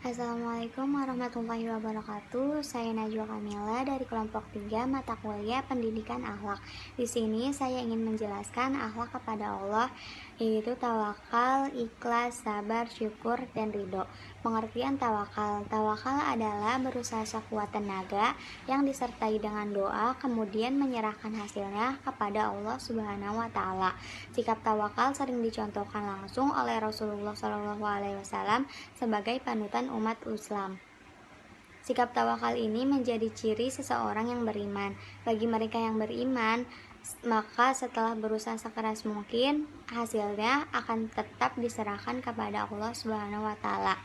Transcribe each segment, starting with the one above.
Assalamualaikum warahmatullahi wabarakatuh. Saya Najwa Kamila dari kelompok 3 mata kuliah Pendidikan Akhlak. Di sini saya ingin menjelaskan akhlak kepada Allah, yaitu tawakal, ikhlas, sabar, syukur, dan ridho. Pengertian tawakal. Tawakal adalah berusaha sekuat tenaga yang disertai dengan doa, kemudian menyerahkan hasilnya kepada Allah Subhanahu wa Ta'ala. Sikap tawakal sering dicontohkan langsung oleh Rasulullah SAW sebagai panutan umat Islam. Sikap tawakal ini menjadi ciri seseorang yang beriman. Bagi mereka yang beriman, maka setelah berusaha sekeras mungkin, hasilnya akan tetap diserahkan kepada Allah Subhanahu wa Ta'ala.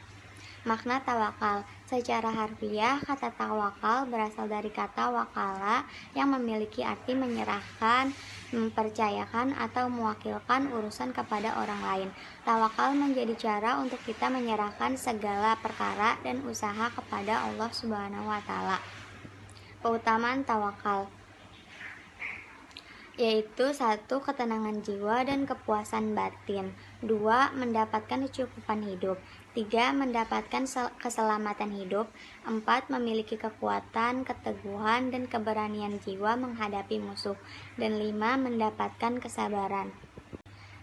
Makna tawakal. Secara harfiah, kata tawakal berasal dari kata wakala yang memiliki arti menyerahkan, mempercayakan, atau mewakilkan urusan kepada orang lain. Tawakal menjadi cara untuk kita menyerahkan segala perkara dan usaha kepada Allah Subhanahu wa Ta'ala. Keutamaan tawakal yaitu 1. Ketenangan jiwa dan kepuasan batin. 2. Mendapatkan kecukupan hidup. 3. Mendapatkan keselamatan hidup. 4. Memiliki kekuatan, keteguhan, dan keberanian jiwa menghadapi musuh. Dan 5. Mendapatkan kesabaran.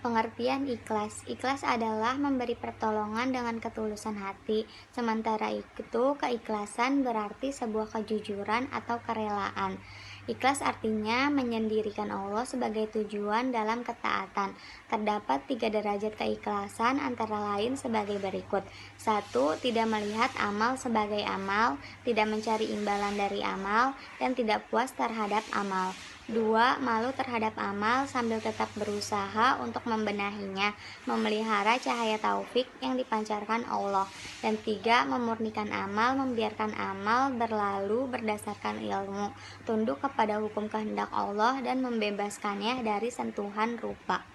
Pengertian ikhlas. Ikhlas adalah memberi pertolongan dengan ketulusan hati. Sementara itu, keikhlasan berarti sebuah kejujuran atau kerelaan. Ikhlas artinya menyendirikan Allah sebagai tujuan dalam ketaatan. Terdapat 3 derajat keikhlasan antara lain sebagai berikut. 1. Tidak melihat amal sebagai amal, tidak mencari imbalan dari amal, dan tidak puas terhadap amal. 2. Malu terhadap amal sambil tetap berusaha untuk membenahinya, memelihara cahaya taufik yang dipancarkan Allah. Dan 3. Memurnikan amal, membiarkan amal berlalu berdasarkan ilmu, tunduk kepada hukum kehendak Allah, dan membebaskannya dari sentuhan rupa.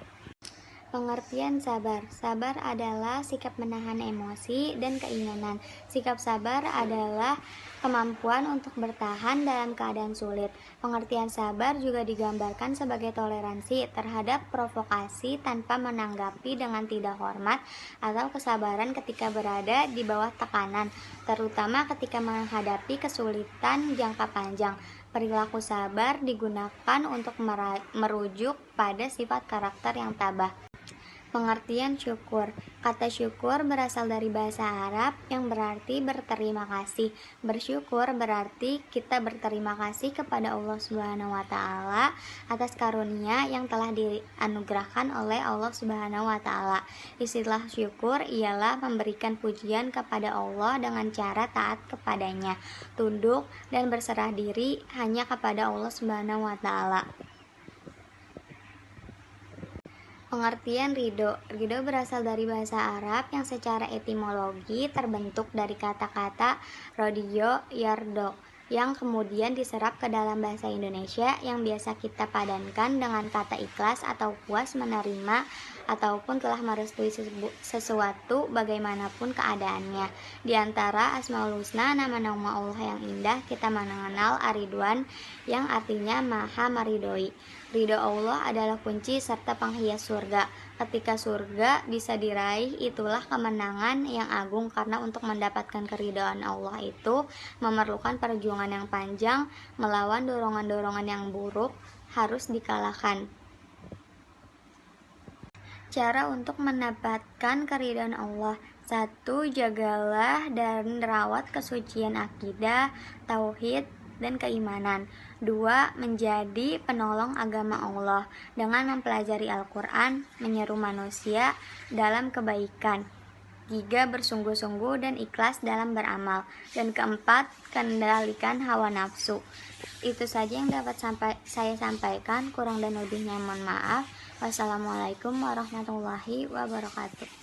Pengertian sabar. Sabar adalah sikap menahan emosi dan keinginan. Sikap sabar adalah kemampuan untuk bertahan dalam keadaan sulit. Pengertian sabar juga digambarkan sebagai toleransi terhadap provokasi tanpa menanggapi dengan tidak hormat, atau kesabaran ketika berada di bawah tekanan, terutama ketika menghadapi kesulitan jangka panjang. Perilaku sabar digunakan untuk merujuk pada sifat karakter yang tabah. Pengertian syukur. Kata syukur berasal dari bahasa Arab yang berarti berterima kasih. Bersyukur berarti kita berterima kasih kepada Allah Subhanahu wa Ta'ala atas karunia yang telah dianugerahkan oleh Allah Subhanahu wa Ta'ala. Istilah syukur ialah memberikan pujian kepada Allah dengan cara taat kepadanya, tunduk dan berserah diri hanya kepada Allah Subhanahu wa Ta'ala. Pengertian ridho. Ridho berasal dari bahasa Arab yang secara etimologi terbentuk dari kata-kata rodiyo yardo, yang kemudian diserap ke dalam bahasa Indonesia yang biasa kita padankan dengan kata ikhlas atau puas menerima ataupun telah merestui sesuatu bagaimanapun keadaannya. Di antara Asmaul Husna, nama-nama Allah yang indah, kita mengenal Ar-Ridwan yang artinya maha meridhoi. Ridho Allah adalah kunci serta penghias surga. Ketika surga bisa diraih, itulah kemenangan yang agung, karena untuk mendapatkan keridhaan Allah itu memerlukan perjuangan yang panjang melawan dorongan-dorongan yang buruk harus dikalahkan. Cara untuk mendapatkan keridhaan Allah. 1. Jagalah dan rawat kesucian akidah, tauhid, dan keimanan. 2. Menjadi penolong agama Allah dengan mempelajari Al-Quran, menyeru manusia dalam kebaikan. 3. Bersungguh-sungguh dan ikhlas dalam beramal. Dan 4. Kendalikan hawa nafsu. Itu saja yang dapat saya sampaikan. Kurang dan lebihnya mohon maaf. Wassalamualaikum warahmatullahi wabarakatuh.